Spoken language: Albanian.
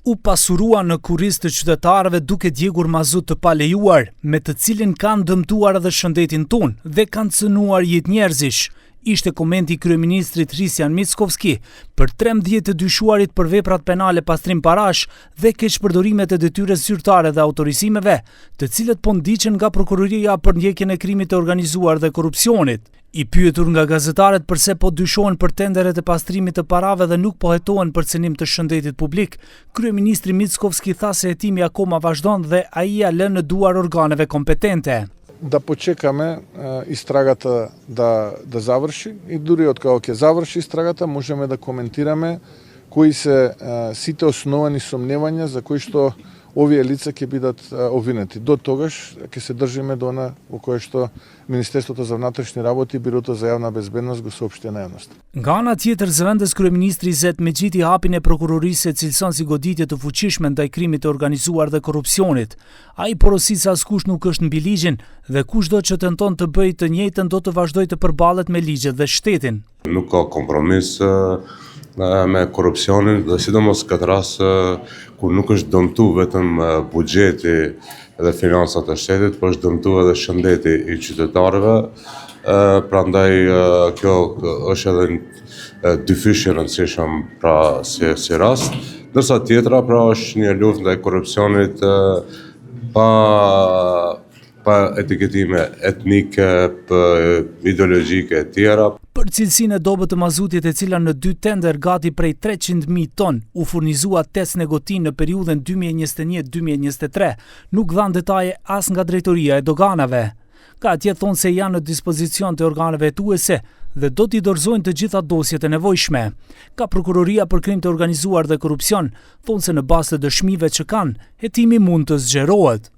U pasurua në kurriz të qytetarëve duke djegur mazut të palejuar, me të cilin kanë dëmtuar edhe shëndetin tonë dhe kanë cënuar jetë njerëzish. Ishte komenti i kryeministrit Hristian Mickovski për 13 të dyshuarit për veprat penale pastrim parash dhe keqpërdorimet e detyrës zyrtare dhe autorizimeve, të cilët po ndiqen nga prokuroria për ndjekjen e krimit të organizuar dhe korrupsionit. I pyetur nga gazetarët përse po dyshohen për tenderet e pastrimit të parave dhe nuk po hetohen për cënim të shëndetit publik, kryeministri Mickovski tha se hetimi akoma vazhdon dhe ai ja lë në duar organeve kompetente. Да почекаме истрагата да заврши и дури откако ќе заврши истрагата можеме да коментираме кои се сите основани сомневања за кои што овие лица ќе бидат обвинети. До тогаш ќе се држиме до она во кое што Министерството за внатрешни работи и Бирото за јавна безбедност го соопшти на јавноста. Nga ana tjetër, zëvendës kryeministri Zet Mexhiti hapin e prokurorisë e cilëson si goditje të fuqishme ndaj krimit të organizuar dhe korrupsionit. Ai porosit se askush nuk është mbi ligjin dhe kushdo që tenton të bëjë të njëjtën do të vazhdojë të përballet me ligjet dhe shtetin. Nuk ka kompromis me korrupsionin dhe sidomos këtë rast kur nuk është dëmtu vetëm buxheti dhe financat e shtetit, por është dëmtu edhe shëndeti i qytetarëve. Prandaj kjo është edhe dyfisht e rëndësishëm pra si rast. Ndërsa tjetra pra është një luftë ndaj korrupsionit pa etiketime etnike, ideologjike e tjera. Për cilësinë e dobët të mazutit e cila në 2 tender gati prej 300.000 ton u furnizua test negotin në periudhen 2021-2023, nuk dhanë detaje as nga drejtoria e doganave. Ka atje thonë se janë në dispozicion të organeve hetuese dhe do t'i dorëzojnë të gjitha dosjet e nevojshme. Ka prokuroria për krim të organizuar dhe korrupsion, thonë se në bazë të dëshmive që kanë, hetimi mund të zgjerohet.